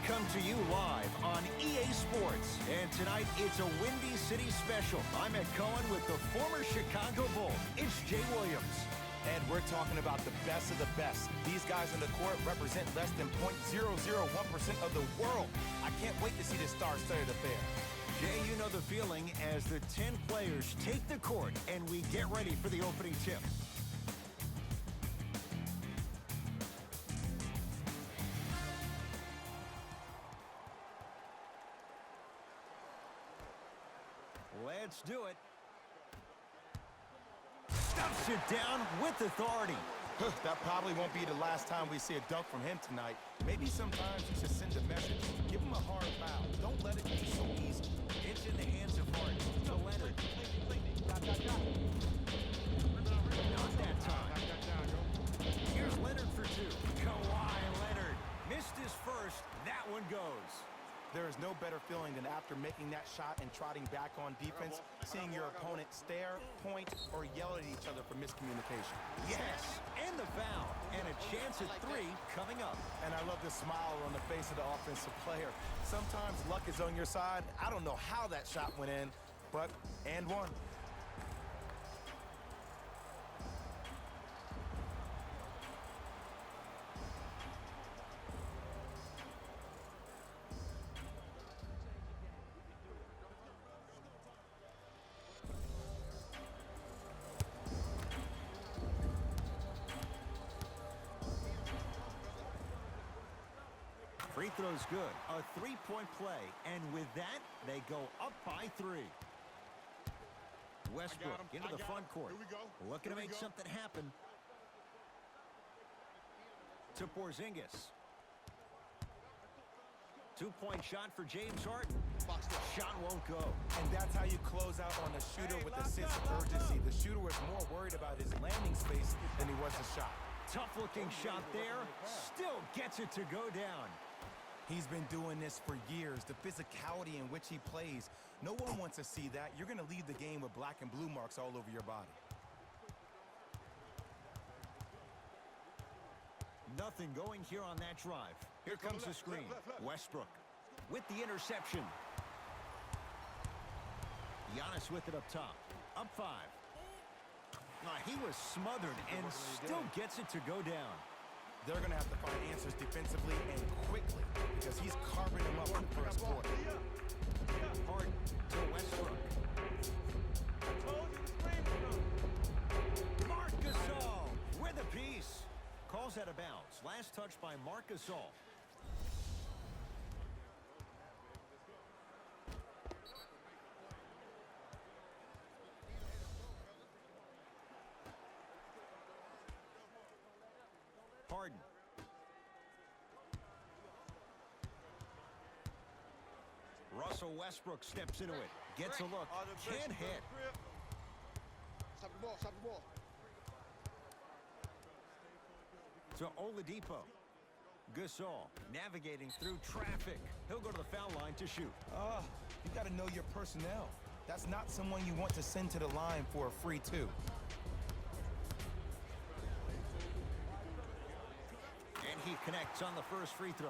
come to you live on EA Sports. And tonight, it's a Windy City special. I'm Ed Cohen with the former Chicago Bull. It's Jay Williams. And we're talking about the best of the best. These guys on the court represent less than 0.001% of the world. I can't wait to see this star-studded affair. Jay, you know the feeling as the 10 players take the court and we get ready for the opening tip. Let's do it. Stuffs it down with authority. That probably won't be the last time we see a dunk from him tonight. Maybe sometimes you should send a message. Give him a hard foul. Don't let it be so easy. It's in the hands of Harden to Leonard. Not that time. Here's Leonard for two. Kawhi Leonard missed his first. That one goes. There is no better feeling than after making that shot and trotting back on defense, seeing your opponent stare, point, or yell at each other for miscommunication. Yes, and the foul, and a chance at three coming up. And I love the smile on the face of the offensive player. Sometimes luck is on your side. I don't know how that shot went in, but and one. Free throw's good. A three-point play. And with that, they go up by three. Westbrook into the front court. Looking to make something happen. To Porzingis. Two-point shot for James Harden. Shot won't go. And that's how you close out on a shooter with a sense of urgency. The shooter was more worried about his landing space than he was the shot. Tough-looking shot there. Still gets it to go down. He's been doing this for years. The physicality in which he plays. No one wants to see that. You're going to leave the game with black and blue marks all over your body. Nothing going here on that drive. Here comes the screen. Westbrook with the interception. Giannis with it up top. Up five. He was smothered and still gets it to go down. They're going to have to find answers defensively and quickly because he's carving them up in the first quarter. Harden to Westbrook. Marc Gasol with a piece. Calls out of bounds. Last touch by Marc Gasol. Harden. Russell Westbrook steps into it. Gets a look. Can't hit. Stop the ball, stop the ball. To Oladipo. Gasol navigating through traffic. He'll go to the foul line to shoot. You got to know your personnel. That's not someone you want to send to the line for a free two. And he connects on the first free throw.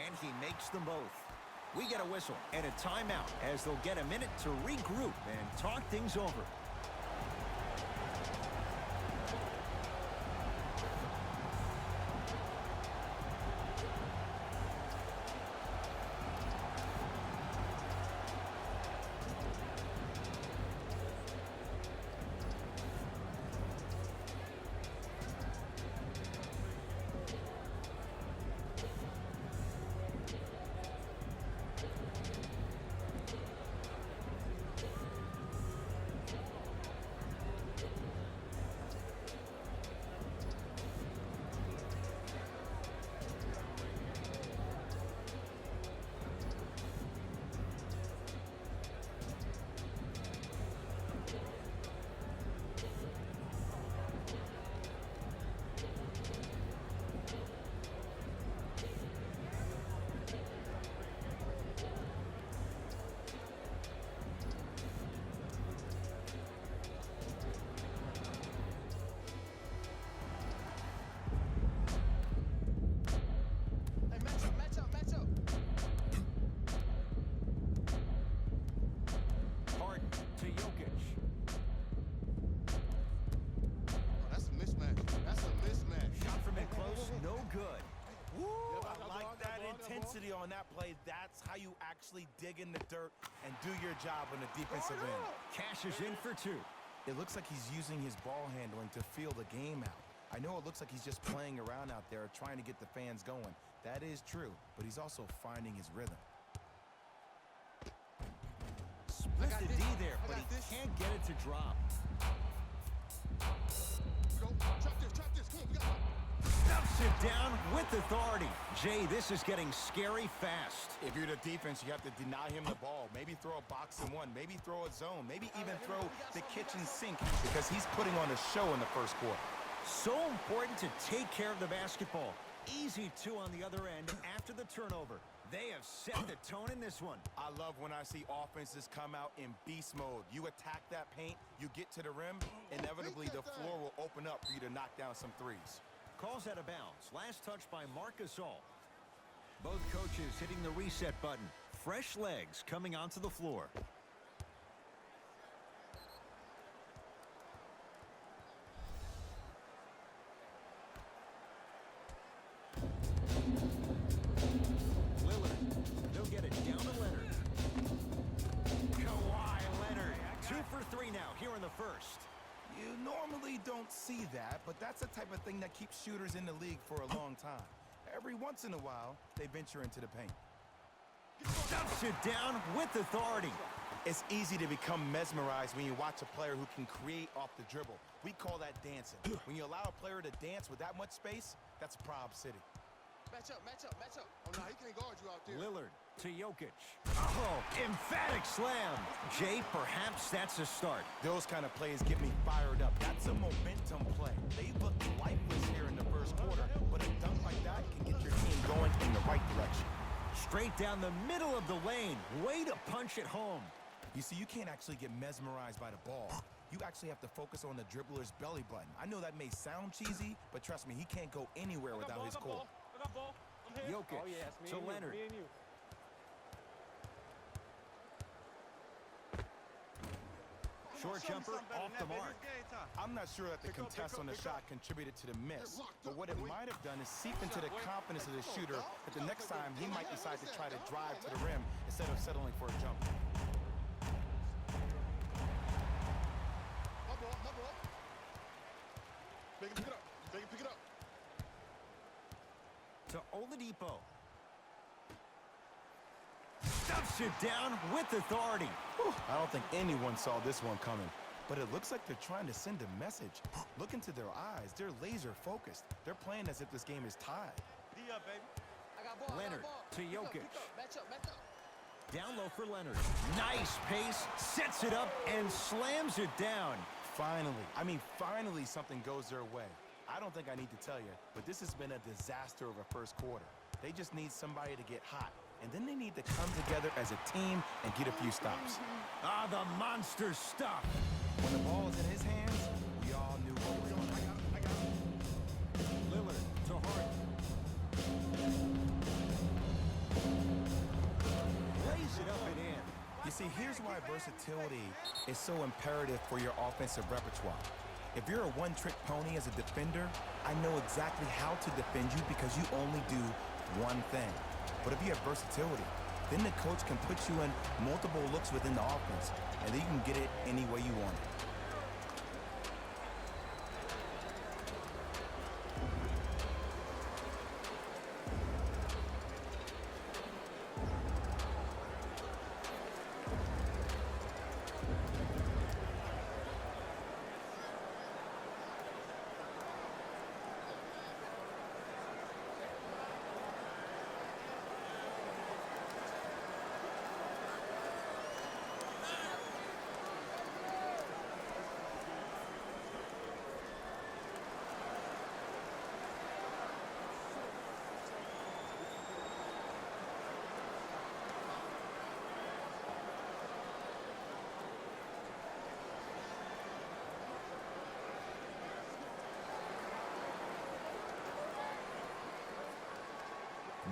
And he makes them both. We get a whistle and a timeout as they'll get a minute to regroup and talk things over. velocity on that play. That's how you actually dig in the dirt and do your job on the defensive end. Cashes in for 2. It looks like he's using his ball handling to feel the game out. I know it looks like he's just playing around out there trying to get the fans going. That is true, but he's also finding his rhythm. Split the D there, but he can't get it to drop. Trap this. Come on, we got it. Stuffs it down with authority. Jay, this is getting scary fast. If you're the defense, you have to deny him the ball. Maybe throw a box and one. Maybe throw a zone. Maybe even throw the kitchen sink because he's putting on a show in the first quarter. So important to take care of the basketball. Easy 2 on the other end after the turnover. They have set the tone in this one. I love when I see offenses come out in beast mode. You attack that paint, you get to the rim, inevitably the floor will open up for you to knock down some threes. Calls out of bounds. Last touch by Marc Gasol. Both coaches hitting the reset button. Fresh legs coming onto the floor. Lillard. They'll get it down to Leonard. Kawhi Leonard. 2 for 3 now here in the first. You normally don't see that, but that's the type of thing that keeps shooters in the league for a long time. Every once in a while, they venture into the paint. Stuffs it down with authority. It's easy to become mesmerized when you watch a player who can create off the dribble. We call that dancing. When you allow a player to dance with that much space, that's Prob City. Match up. Oh, no, he can't guard you out there. Lillard to Jokic. Oh, emphatic slam. Jay, perhaps that's a start. Those kind of plays get me fired up. That's a momentum play. They look lifeless here in the first quarter, but a dunk like that can get your team going in the right direction. Straight down the middle of the lane. Way to punch it home. You see, you can't actually get mesmerized by the ball. You actually have to focus on the dribbler's belly button. I know that may sound cheesy, but trust me, he can't go anywhere without his core. Jokic to Leonard. Short jumper off the mark. I'm not sure that the contest on the shot contributed to the miss, but what it might have done is seep into the confidence of the shooter that the next time he might decide to try to drive to the rim instead of settling for a jump. My ball. Make him pick it up. To Oladipo. Stuffs it down with authority. Whew, I don't think anyone saw this one coming, but it looks like they're trying to send a message. Look into their eyes. They're laser focused. They're playing as if this game is tied. D up, baby. I got ball. Leonard to Jokic. Match up. Down low for Leonard. Nice pace. Sets it up and slams it down. Finally something goes their way. I don't think I need to tell you, but this has been a disaster of a first quarter. They just need somebody to get hot, and then they need to come together as a team and get a few stops. Ah, the monster stuff. When the ball is in his hands, we all knew what was going on. I got it. Lillard to Harden. Lays it up and in. You see, here's why versatility is so imperative for your offensive repertoire. If you're a one-trick pony as a defender, I know exactly how to defend you because you only do one thing. But if you have versatility, then the coach can put you in multiple looks within the offense, and then you can get it any way you want it.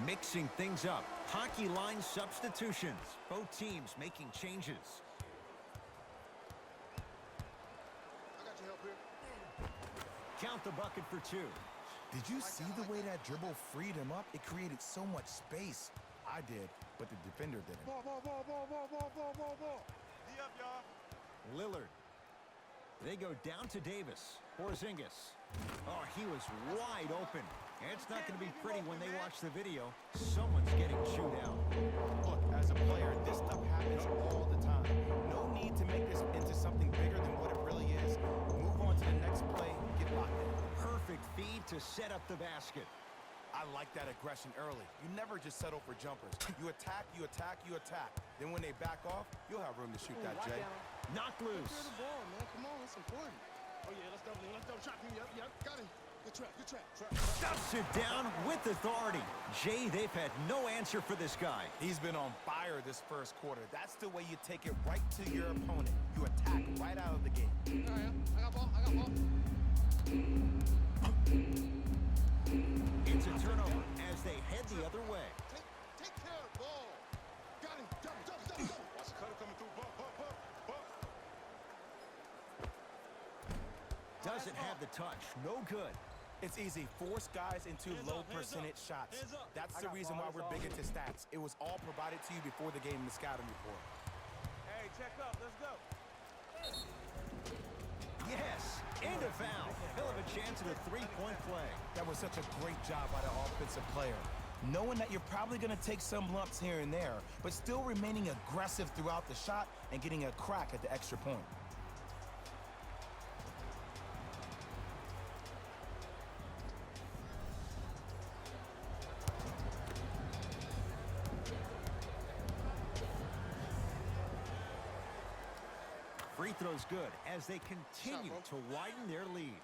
Mixing things up. Hockey line substitutions. Both teams making changes. I got your help here. Count the bucket for 2. Did you see the way that dribble freed him up? It created so much space. I did, but the defender didn't. Ball. D up, y'all. Lillard. They go down to Davis. Porzingis. Oh, he was wide open. And it's not going to be pretty when they watch the video. Someone's getting chewed out. Look, as a player, this stuff happens all the time. No need to make this into something bigger than what it really is. Move on to the next play, get locked in. Perfect feed to set up the basket. I like that aggression early. You never just settle for jumpers. You attack. Then when they back off, you'll have room to shoot that, Jay. Knocked Clear loose. the ball, man. Come on, it's important. Oh, yeah, let's double trap him. Yep, got him. Good trap. Stuffs it down with authority. Jay, they've had no answer for this guy. He's been on fire this first quarter. That's the way you take it right to your opponent. You attack right out of the game. All right, I got ball. It's a turnover as they head the other way. Take care of the ball. Got him. Double. Watch the cutter coming through. Bump. Doesn't have the touch. No good. It's easy. Force guys into low percentage shots. That's the reason why we're big into stats. It was all provided to you before the game in the scouting report. Hey, check up. Let's go. Yes, and a foul. He'll have a chance at a three-point play. That was such a great job by the offensive player. Knowing that you're probably going to take some lumps here and there, but still remaining aggressive throughout the shot and getting a crack at the extra point. Free throw's good as they continue to widen their lead.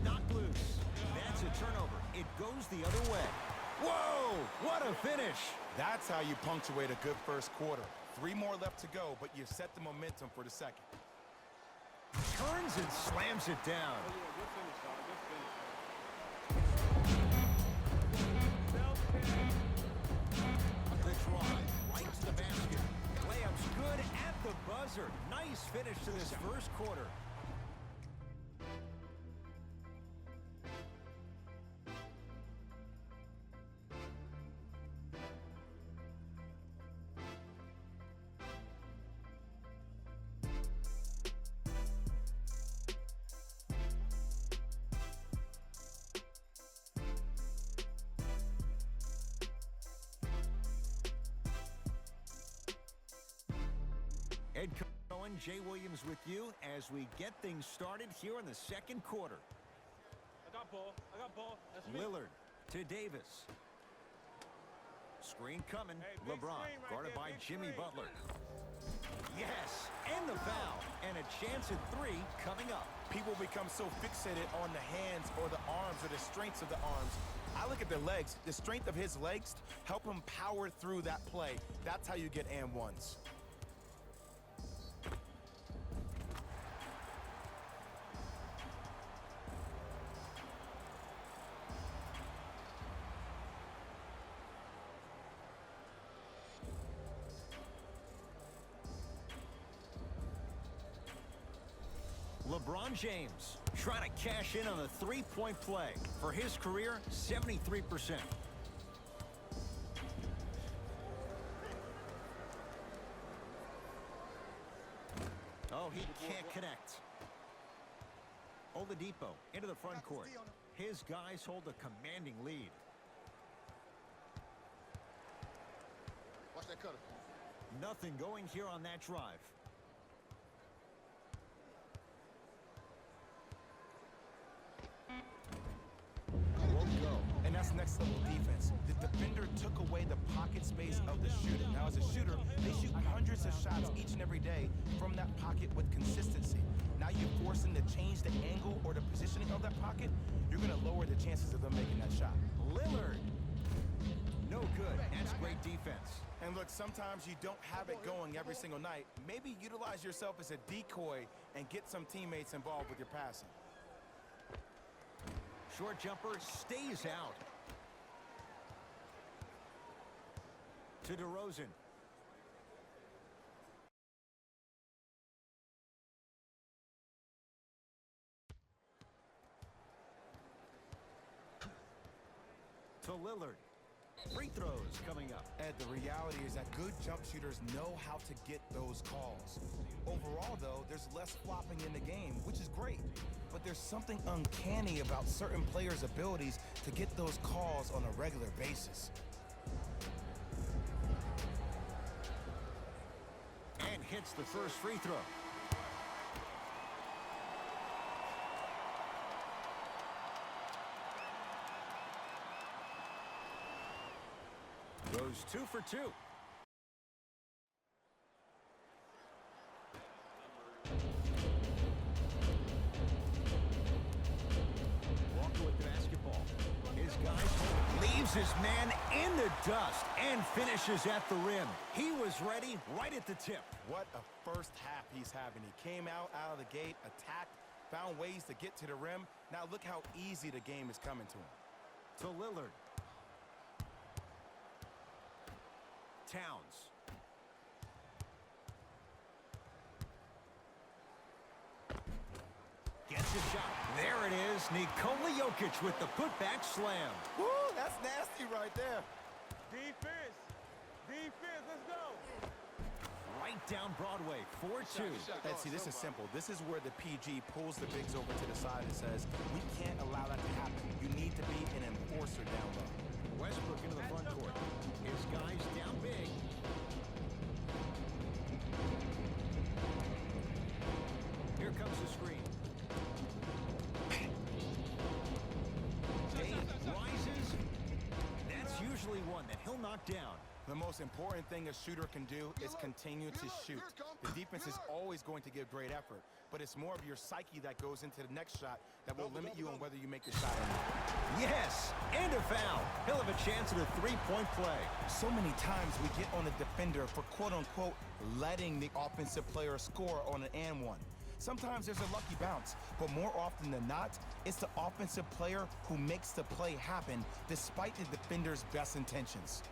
Knocked loose. That's a turnover. It goes the other way. Whoa! What a finish! That's how you punctuate a good first quarter. 3 more left to go, but you set the momentum for the second. Turns and slams it down. Oh, yeah, good finish, dog. Good finish. The drive right to the basket. Layup's good at the buzzer. Nice finish to this first quarter. Ed Cohen, Jay Williams with you as we get things started here in the second quarter. I got ball. That's me. Lillard to Davis. Screen coming. Hey, big LeBron screen right guarded there, by big Jimmy screen. Butler. Yes, and the foul. And a chance at 3 coming up. People become so fixated on the hands or the arms or the strengths of the arms. I look at the legs. The strength of his legs help him power through that play. That's how you get and ones. LeBron James trying to cash in on a three-point play. For his career, 73%. Oh, he can't connect. Oladipo into the front court. His guys hold a commanding lead. Watch that cutter. Nothing going here on that drive. Won't go. And that's next level defense. The defender took away the pocket space of the shooter. Now, as a shooter, they shoot hundreds of shots each and every day from that pocket with consistency. Now you force them to change the angle or the positioning of that pocket, you're going to lower the chances of them making that shot. Lillard. No good. That's great defense. And look, sometimes you don't have it going every single night. Maybe utilize yourself as a decoy and get some teammates involved with your passing. Short jumper stays out. To DeRozan. to Lillard. Free throws coming up. Ed, the reality is that good jump shooters know how to get those calls. Overall, though, there's less flopping in the game, which is great. But there's something uncanny about certain players' abilities to get those calls on a regular basis. And hits the first free throw. Goes 2 for 2. Walker with the basketball. His guy leaves his man in the dust and finishes at the rim. He was ready right at the tip. What a first half he's having. He came out of the gate, attacked, found ways to get to the rim. Now look how easy the game is coming to him. To Lillard. Towns. Gets a shot. There it is. Nikola Jokic with the putback slam. Woo, that's nasty right there. Defense. Defense. Let's go. Right down Broadway. 4-2. Ed, see, this is simple. This is where the PG pulls the bigs over to the side and says, we can't allow that to happen. You need to be an enforcer down low. Westbrook into the front court. His guys down big. Here comes the screen. Dave rises. That's usually one that he'll knock down. The most important thing a shooter can do is continue to shoot. The defense is always going to give great effort, but it's more of your psyche that goes into the next shot that will limit you on whether you make the shot or not. Yes, and a foul. He'll have a chance at a three-point play. So many times we get on a defender for quote-unquote letting the offensive player score on an and one. Sometimes there's a lucky bounce, but more often than not, it's the offensive player who makes the play happen despite the defender's best intentions.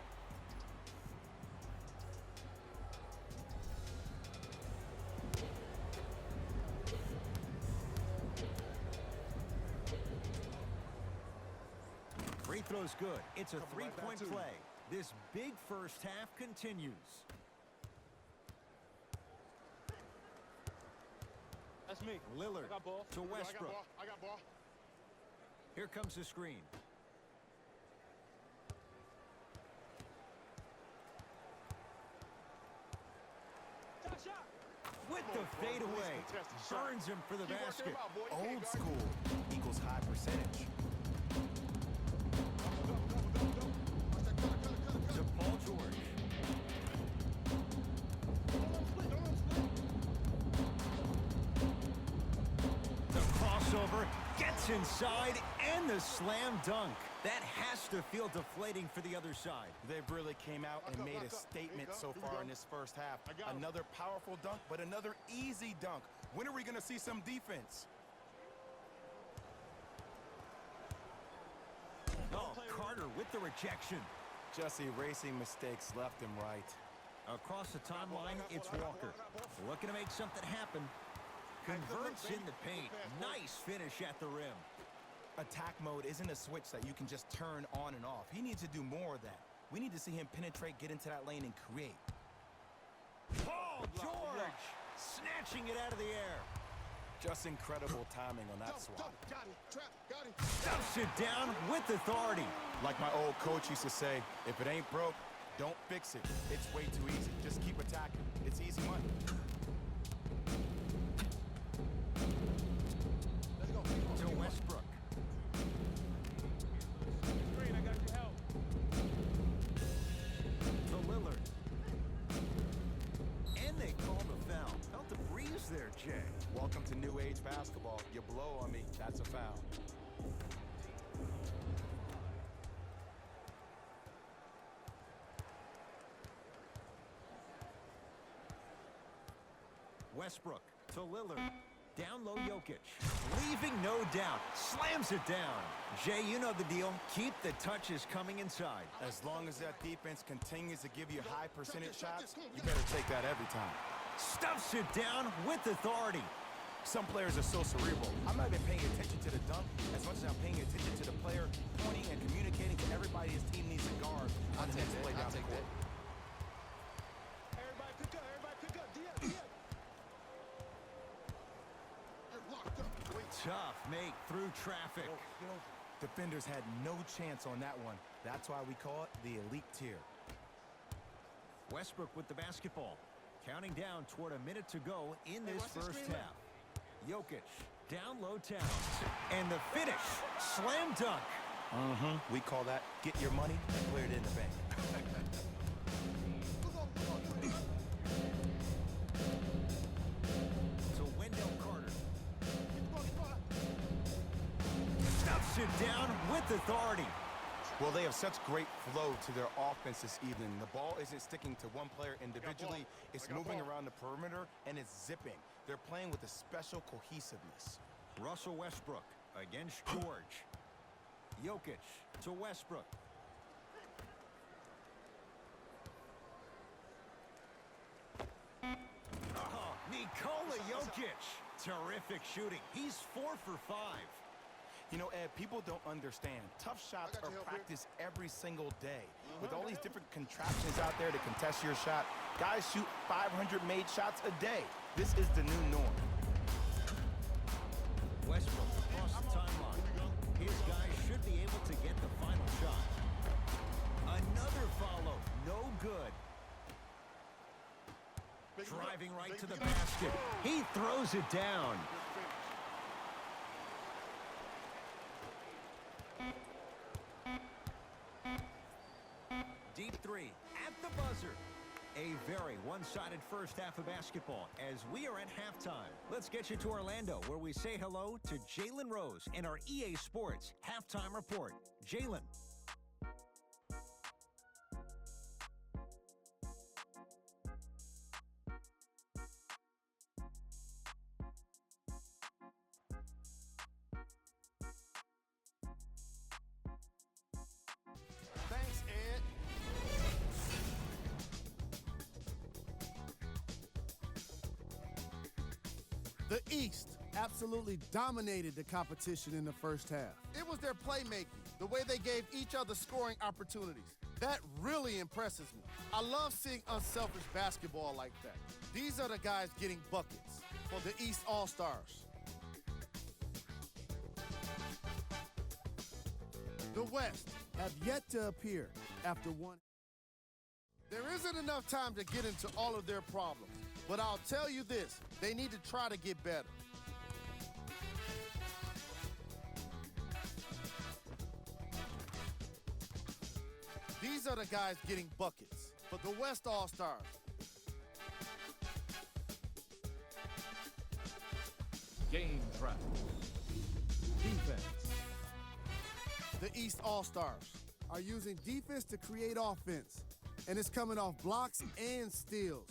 Free throw's good. It's a three-point play. This big first half continues. That's me. Lillard I got ball. to Westbrook. I got ball. Here comes the screen. Shot. With the fadeaway. Burns him for the basket. Old school equals high percentage. To Paul George. The crossover gets inside and the slam dunk. That has to feel deflating for the other side. They've really came out and made a statement so far in this first half. Another powerful dunk, but another easy dunk. When are we going to see some defense? Oh, Carter with the rejection. Just erasing mistakes left and right. Across the timeline, it's Walker. Looking to make something happen. Converts in the paint. Nice finish at the rim. Attack mode isn't a switch that you can just turn on and off. He needs to do more of that. We need to see him penetrate, get into that lane, and create. Paul George snatching it out of the air. Just incredible timing on that swap. Got it. Trap. Got it. Stuffs it down with authority. Like my old coach used to say, if it ain't broke, don't fix it. It's way too easy. Just keep attacking. It's easy money. Let's go. To Westbrook. Screen. I got your help. To Lillard. And they call the foul. Felt the breeze there, Jay. Welcome to new age basketball. You blow on me, that's a foul. Westbrook to Lillard. Down low Jokic. Leaving no doubt. Slams it down. Jay, you know the deal. Keep the touches coming inside. As long as that defense continues to give you high percentage shots, you better take that every time. Stuffs it down with authority. Some players are so cerebral. I'm not even paying attention to the dunk as much as I'm paying attention to the player pointing and communicating to everybody his team needs to guard on the next play down the court. Everybody pick up. Everybody pick up. D-up. You're locked up. Wait. Tough make through traffic. Defenders had no chance on that one. That's why we call it the elite tier. Westbrook with the basketball. Counting down toward a minute to go in Hey, this watch the first screen, half. Jokic down low Towns. And the finish. Slam dunk. We call that get your money and clear it in the bank. To Wendell Carter. Get the ball. Stuffs it down with authority. Well, they have such great flow to their offense this evening. The ball isn't sticking to one player individually. It's moving around the perimeter, and it's zipping. They're playing with a special cohesiveness. Russell Westbrook against George. Jokic to Westbrook. Oh, Nikola Jokic. Terrific shooting. He's 4 for 5. You know, Ed, people don't understand. Tough shots are practiced every single day. With all these different contraptions out there to contest your shot, guys shoot 500 made shots a day. This is the new norm. Westbrook across the timeline. His guys should be able to get the final shot. Another follow. No good. Driving right to the basket. He throws it down. Deep three at the buzzer. A very one-sided first half of basketball as we are at halftime. Let's get you to Orlando where we say hello to Jalen Rose in our EA Sports Halftime Report. Jalen. Thanks, Ed. The East absolutely dominated the competition in the first half. It was their playmaking, the way they gave each other scoring opportunities. That really impresses me. I love seeing unselfish basketball like that. These are the guys getting buckets for the East All-Stars. The West have yet to appear after one. There isn't enough time to get into all of their problems, but I'll tell you this, they need to try to get better. These are the guys getting buckets for the West All-Stars. Game track. Defense. The East All-Stars are using defense to create offense, and it's coming off blocks and steals.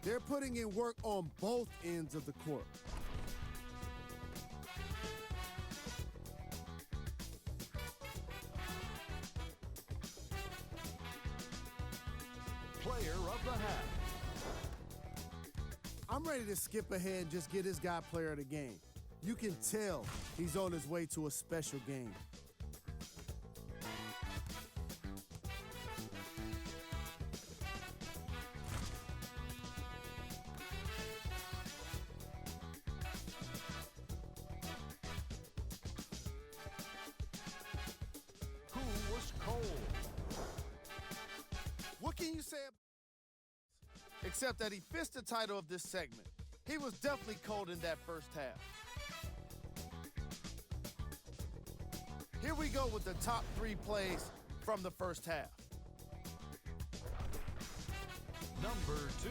They're putting in work on both ends of the court. Player of the half. I'm ready to skip ahead and just get this guy player of the game. You can tell he's on his way to a special game. Who was cold? What can you say except that he fits the title of this segment? He was definitely cold in that first half. Here we go with the top 3 plays from the first half. Number 2.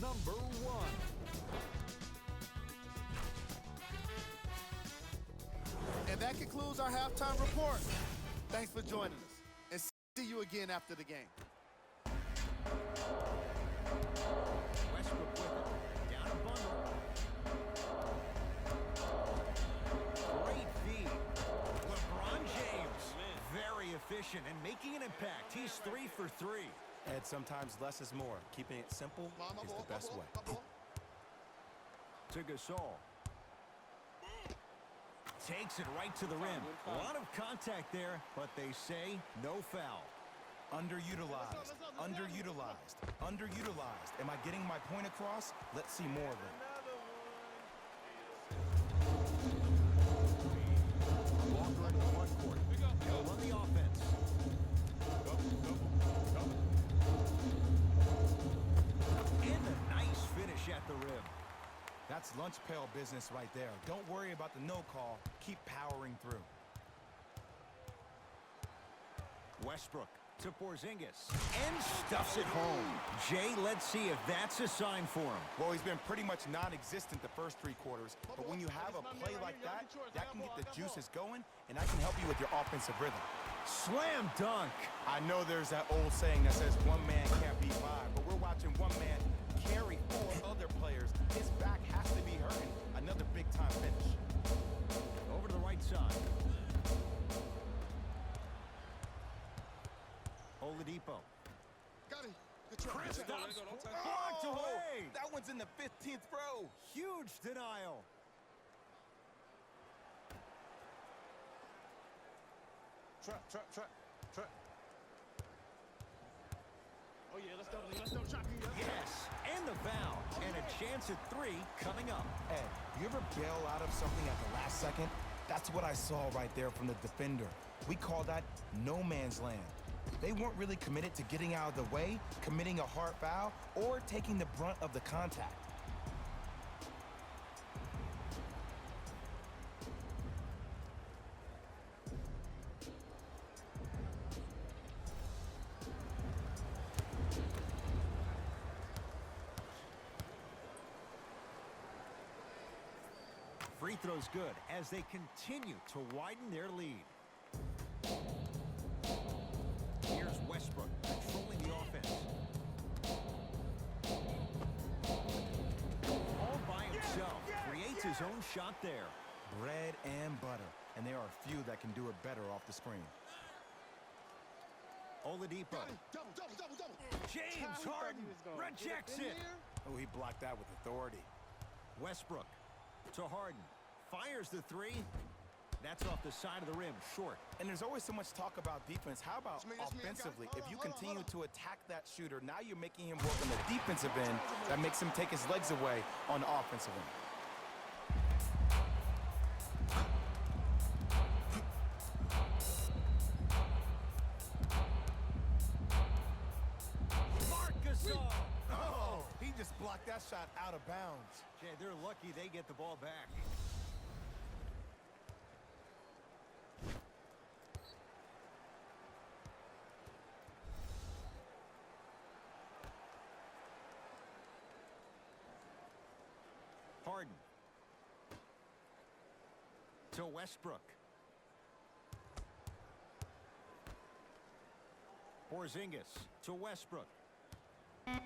Number 1. And that concludes our halftime report. Thanks for joining us, and see you again after the game. Westbrook with it. Down a bundle. Great feed. LeBron James. Very efficient and making an impact. He's 3 for 3. Ed, sometimes less is more. Keeping it simple is the best way. To Gasol. Takes it right to the rim. A lot of contact there, but they say no foul. Underutilized, underutilized, underutilized. Am I getting my point across? Let's see more of it. Walker into the front court. He'll run the offense. And a nice finish at the rim. That's lunch pail business right there. Don't worry about the no call. Keep powering through. Westbrook to Porzingis. And stuffs it home. Jay, let's see if that's a sign for him. Well, he's been pretty much non-existent the first 3 quarters, but when you have a play like that, that can get the juices going, and that can help you with your offensive rhythm. Slam dunk. I know there's that old saying that says one man can't beat 5, but we're watching one man carry 4 other players. His back has to be hurting. Another big-time finish. Over to the right side. Oladipo. Got it. Kristaps blocked away. That one's in the 15th row. Huge denial. Trap. Oh, yeah, let's double trap. Yes, and the foul. And a chance at 3 coming up. Ed, you ever bail out of something at the last second? That's what I saw right there from the defender. We call that no man's land. They weren't really committed to getting out of the way, committing a hard foul, or taking the brunt of the contact. Free throw's good as they continue to widen their lead. Here's Westbrook controlling the offense. All by himself. Creates his own shot there. Bread and butter. And there are few that can do it better off the screen. Oladipo. Double. James Harden rejects it. Oh, he blocked that with authority. Westbrook to Harden. Fires the 3. That's off the side of the rim, short. And there's always so much talk about defense. How about offensively? If you continue to attack that shooter, now you're making him work on the defensive end. That makes him take his legs away on the offensive end. Marc Gasol. Oh, he just blocked that shot out of bounds. Jay, they're lucky they get the ball back. Harden to Westbrook. Porzingis to Westbrook. 5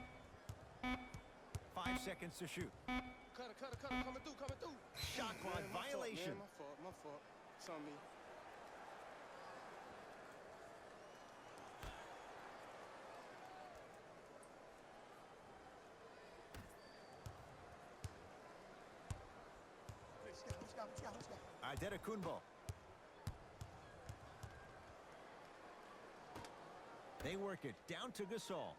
seconds to shoot. Cutter, coming through. Shot clock violation. My fault. It's on me. Adetokunbo. They work it down to Gasol.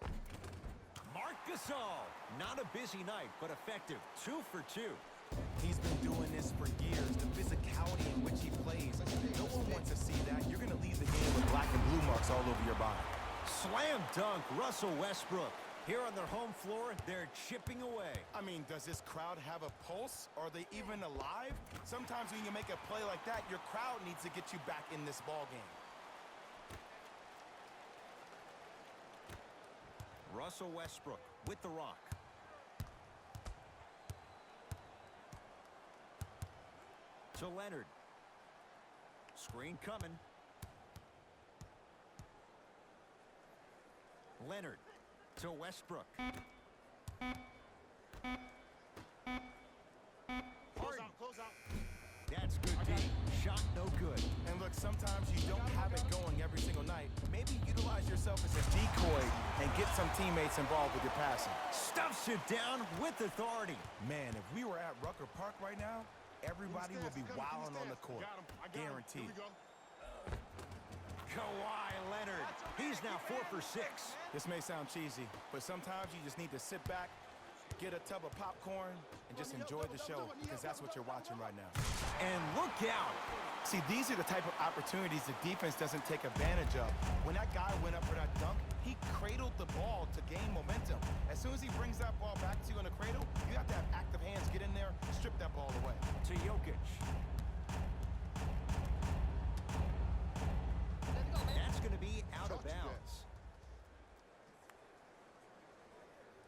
Marc Gasol. Not a busy night, but effective. 2 for 2. He's been doing this for years. The physicality in which he plays. No one wants to see that. You're going to leave the game with black and blue marks all over your body. Slam dunk, Russell Westbrook. Here on their home floor, they're chipping away. I mean, does this crowd have a pulse? Are they even alive? Sometimes when you make a play like that, your crowd needs to get you back in this ball game. Russell Westbrook with the rock. To Leonard. Screen coming. Leonard to Westbrook. Close out. That's good D. shot no good. And look, sometimes you don't have it going every single night. Maybe utilize yourself as a decoy and get some teammates involved with your passing. Stuffs it down with authority. Man, if we were at Rucker Park right now, everybody would be wilding on the court. Guaranteed. Kawhi Leonard. He's now 4 for 6. This may sound cheesy, but sometimes you just need to sit back, get a tub of popcorn, and just enjoy the show because that's what you're watching right now. And look out. See, these are the type of opportunities the defense doesn't take advantage of. When that guy went up for that dunk, he cradled the ball to gain momentum. As soon as he brings that ball back to you in the cradle, you have to have active hands, get in there, strip that ball away. To Jokic. That's going to be out of bounds.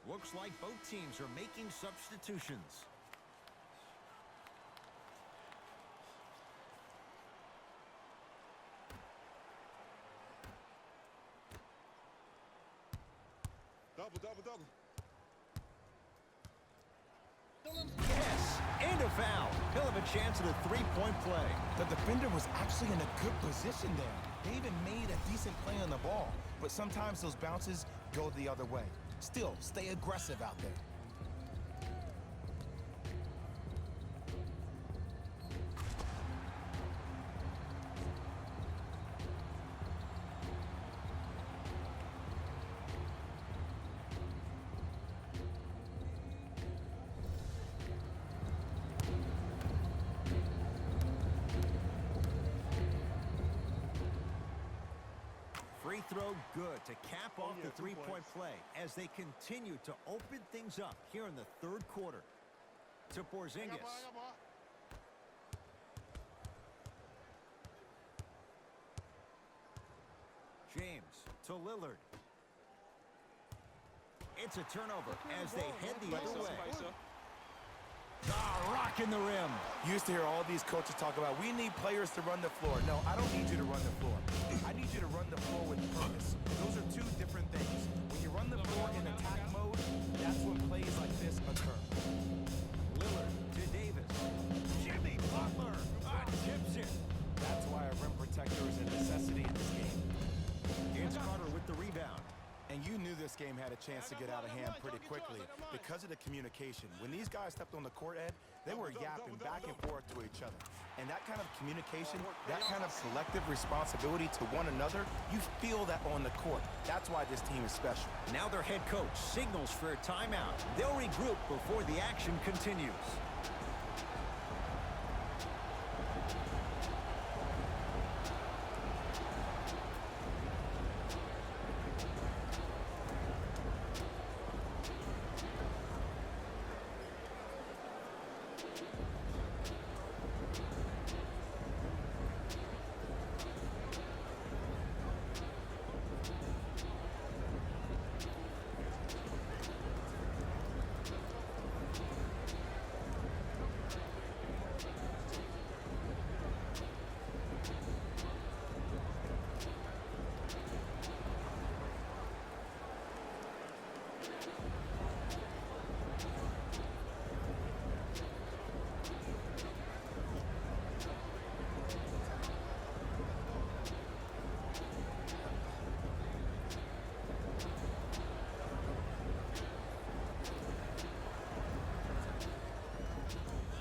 Looks like both teams are making substitutions. Double. Yes, and a foul. He'll have a chance at a three-point play. The defender was actually in a good position there. They even made a decent play on the ball, but sometimes those bounces go the other way. Still, stay aggressive out there. Free throw good to cap off the three-point play as they continue to open things up here in the third quarter. To Porzingis. James to Lillard. It's a turnover as they head the other way. Rocking the rim. You used to hear all these coaches talk about, we need players to run the floor. No, I don't need you to run the floor. I need you to run the floor with purpose. Those are two different things. When you run the floor in attack mode, that's when plays like this occur. Lillard to Davis. Jimmy Butler tips it. That's why a rim protector is a necessity in this game. It's Carter with the rebound. And you knew this game had a chance to get out of hand pretty quickly because of the communication. When these guys stepped on the court, Ed, they were yapping back and forth to each other. And that kind of communication, that kind of collective responsibility to one another, you feel that on the court. That's why this team is special. Now their head coach signals for a timeout. They'll regroup before the action continues.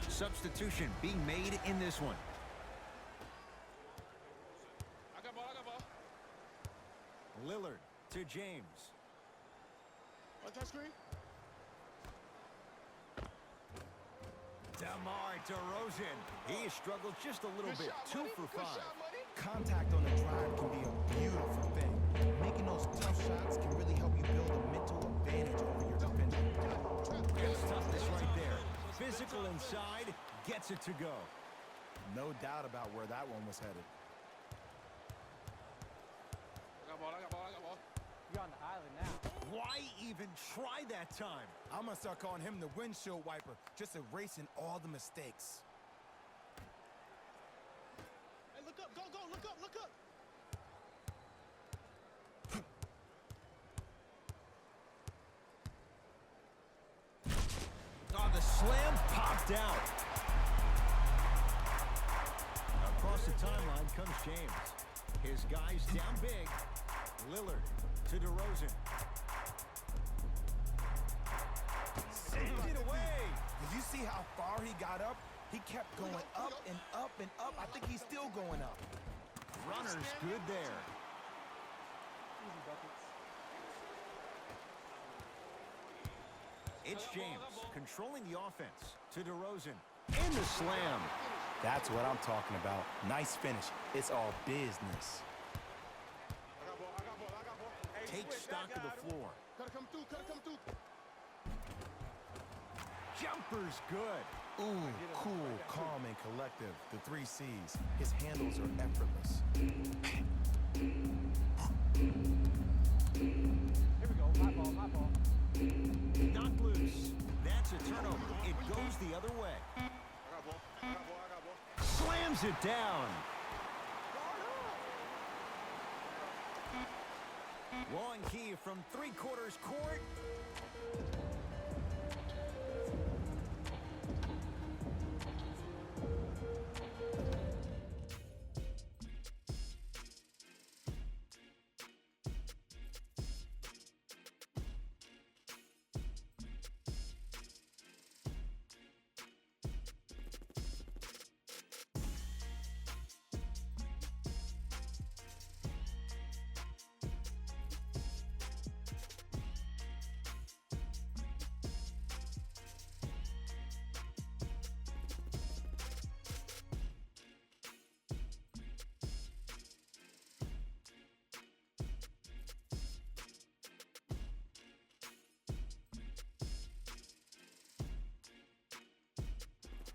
Substitution being made in this one. I got ball. Lillard to James. What's that screen? DeMar DeRozan. He has struggled just a little bit. 2 for 5. Contact on the drive can be a beautiful thing. Making those tough shots can really help you build a mental advantage over your defender. It's toughness right there. Physical inside, gets it to go. No doubt about where that one was headed. I got ball. You're on the island now. Why even try that time? I'm going to start calling him the windshield wiper, just erasing all the mistakes. Hey, look up. Go. Look up. Oh, the slam popped out. Across the timeline comes James. His guys down big. Lillard to DeRozan. Sends it away. Did you see how far he got up? He kept going up and up and up. I think he's still going up. Runner's good there. Easy buckets. It's James controlling the offense to DeRozan. In the slam. That's what I'm talking about. Nice finish. It's all business. I got ball, I got ball, I got ball. Hey, Take switch stock that of the guy. floor. Gotta come through, gotta come through. Jumper's good. Ooh, cool, calm, and collective. The 3 C's. His handles are effortless. Here we go. My ball, my ball. Knocked loose. That's a turnover. It goes the other way. I got ball, I got ball, I got ball. Slams it down. Long key from 3/4 court.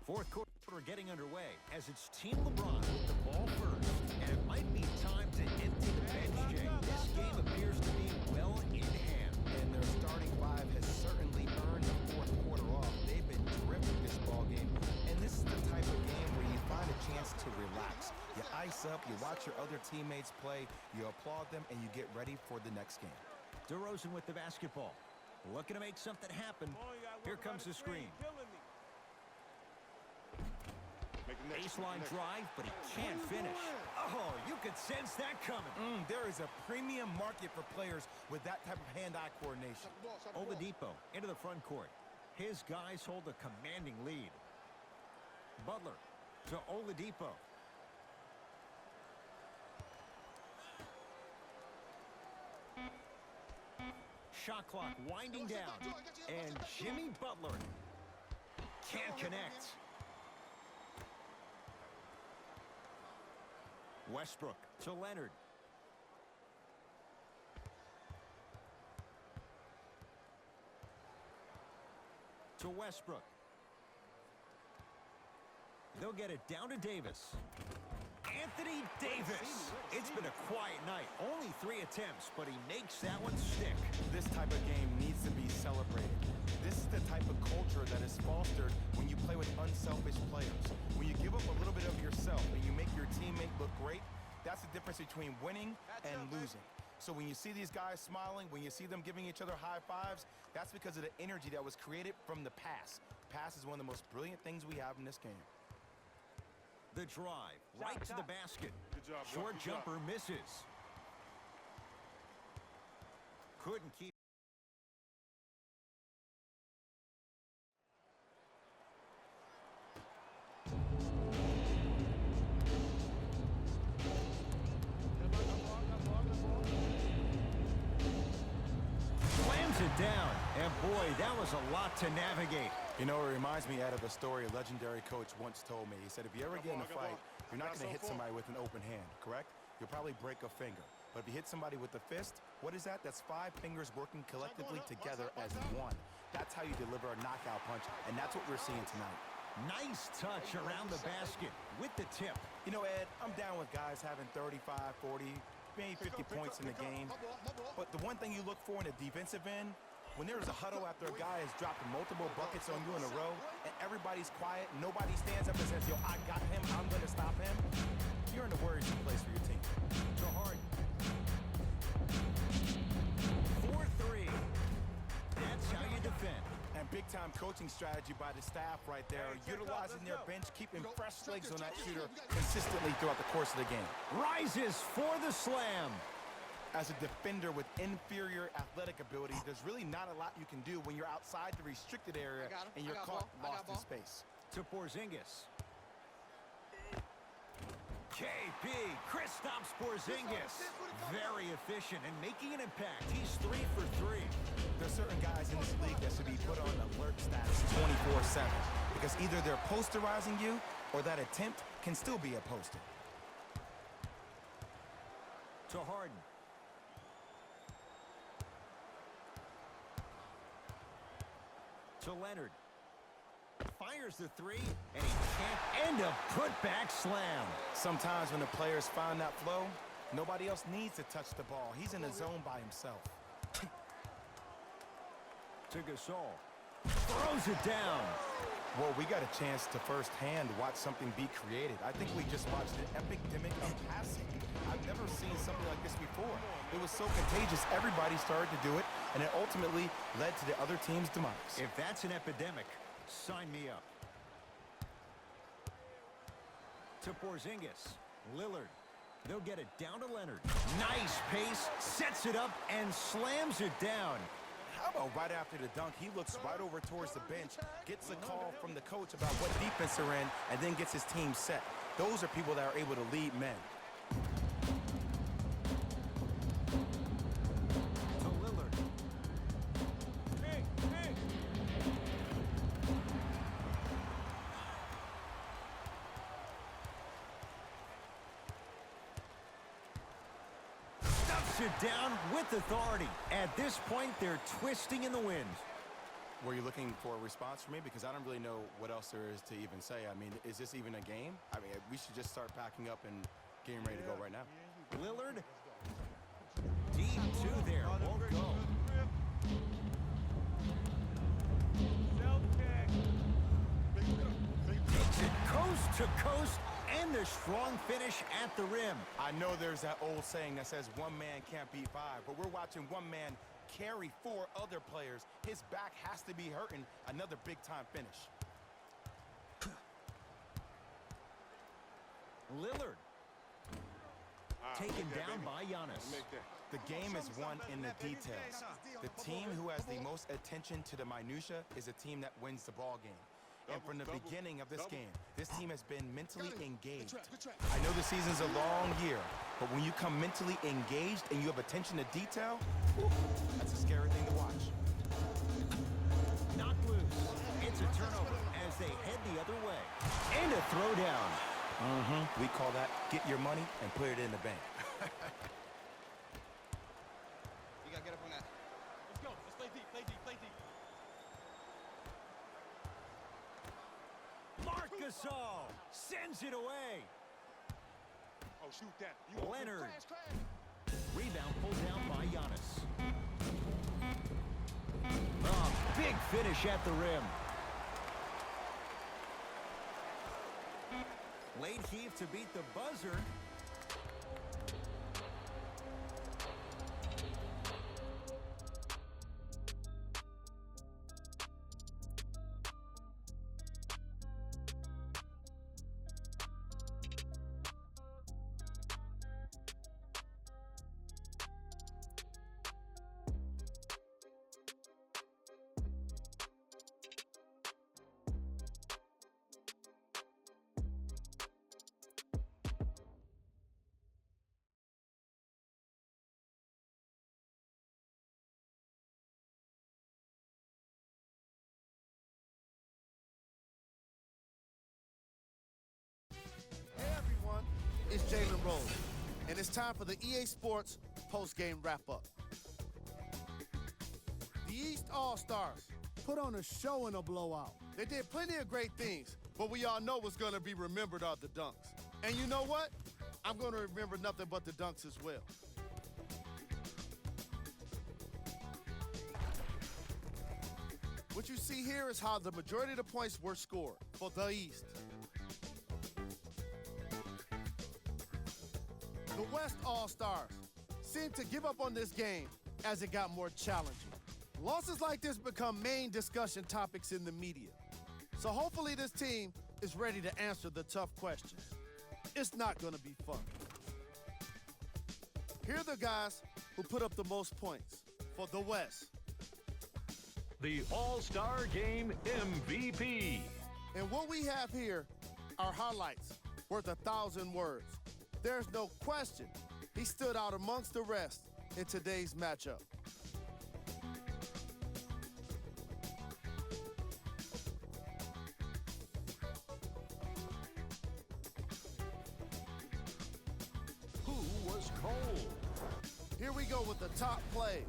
Fourth quarter getting underway as it's Team LeBron with the ball first. And it might be time to empty the bench, Jay. This game appears to be well in hand. And their starting 5 has certainly earned the fourth quarter off. They've been terrific this ball game. And this is the type of game where you find a chance to relax. You ice up, you watch your other teammates play, you applaud them, and you get ready for the next game. DeRozan with the basketball. Looking to make something happen. Here comes the screen. Baseline drive, but he can't finish. Oh, you could sense that coming. There is a premium market for players with that type of hand-eye coordination. Oladipo into the front court. His guys hold a commanding lead. Butler to Oladipo. Shot clock winding down. And Jimmy Butler can't connect. Westbrook to Leonard. To Westbrook. They'll get it down to Davis. Anthony Davis. It's been a quiet night. Only 3 attempts, but he makes that one stick. This type of game needs to be celebrated. This is the type of culture that is fostered when you play with unselfish players. When you give up a little bit of yourself and you make your teammate look great, that's the difference between winning and losing. So when you see these guys smiling, when you see them giving each other high fives, that's because of the energy that was created from the pass. Pass is one of the most brilliant things we have in this game. The drive, right to the basket. Good job, bro. Short Good job. jumper misses. Couldn't keep. Slams it down. And boy, that was a lot to navigate. You know, it reminds me out of a story a legendary coach once told me. He said, if you ever get in a fight, you're not going to hit somebody with an open hand, correct? You'll probably break a finger. But if you hit somebody with a fist, what is that? That's 5 fingers working collectively together as one. That's how you deliver a knockout punch, and that's what we're seeing tonight. Nice touch around the basket with the tip. You know, Ed, I'm down with guys having 35, 40, maybe 50 points in the game. But the one thing you look for in the defensive end, when there is a huddle after a guy has dropped multiple buckets on you in a row, and everybody's quiet, nobody stands up and says, yo, I got him, I'm going to stop him, you're in a worrisome place for your team. To Harden. 4-3. That's how you defend. And Big-time coaching strategy by the staff right there, utilizing their bench, keeping fresh legs on that shooter consistently throughout the course of the game. Rises for the slam. As a defender with inferior athletic ability, there's really not a lot you can do when you're outside the restricted area and you're caught lost in space. To Porzingis. KP, Kristaps Porzingis. Very efficient and making an impact. He's 3 for 3. There's certain guys in this league that should be put on alert status 24/7 because either they're posterizing you or that attempt can still be a poster. To Harden. To Leonard. Fires the 3, and he can't. And a putback slam. Sometimes when the players find that flow, nobody else needs to touch the ball. He's in the zone by himself. To Gasol. Throws it down. Well, we got a chance to firsthand watch something be created. I think we just watched an epidemic of passing. I've never seen something like this before. It was so contagious, everybody started to do it, and it ultimately led to the other team's demise. If that's an epidemic, sign me up. To Porzingis. Lillard. They'll get it down to Leonard. Nice pace, sets it up, and slams it down. How about right after the dunk, he looks right over towards the bench, gets a call from the coach about what defense they're in, and then gets his team set. Those are people that are able to lead men. To Lillard. Hey. Stuffs it down with authority. At this point, they're twisting in the wind. Were you looking for a response from me? Because I don't really know what else there is to even say. I mean, is this even a game? I mean, we should just start packing up and getting ready to go right now. Lillard. Deep 2 there. Won't go. Takes it coast to coast, and the strong finish at the rim. I know there's that old saying that says one man can't beat 5, but we're watching one man carry 4 other players. His back has to be hurting. Another big-time finish. Lillard. Taken down by Giannis. The game is won in the details. The team who has the most attention to the minutia is a team that wins the ball game. And from the beginning of this game, this team has been mentally engaged. I know the season's a long year, but when you come mentally engaged and you have attention to detail, that's a scary thing to watch. Knocked loose. It's a turnover as they head the other way. And a throwdown. We call that get your money and put it in the bank. You gotta get up on that. Let's go. Let's play deep. Play deep. Marc Gasol sends it away. Oh, shoot that. You Leonard. Crash. Rebound pulled down by Giannis. Big finish at the rim. Late heave to beat the buzzer. Hey everyone, it's Jalen Rose, and it's time for the EA Sports post-game wrap-up. The East All-Stars put on a show in a blowout. They did plenty of great things, but we all know what's going to be remembered are the dunks. And you know what? I'm going to remember nothing but the dunks as well. What you see here is how the majority of the points were scored for the East. The West All-Stars seemed to give up on this game as it got more challenging. Losses like this become main discussion topics in the media. So hopefully this team is ready to answer the tough questions. It's not going to be fun. Here are the guys who put up the most points for the West. The All-Star Game MVP. And what we have here are highlights worth 1,000 words. There's no question he stood out amongst the rest in today's matchup. Who was cold? Here we go with the top plays.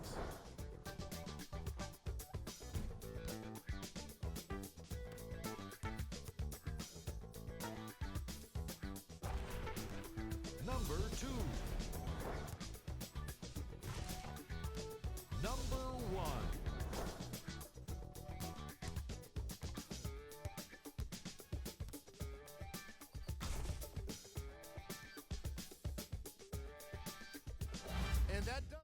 Number 2. Number 1. And that does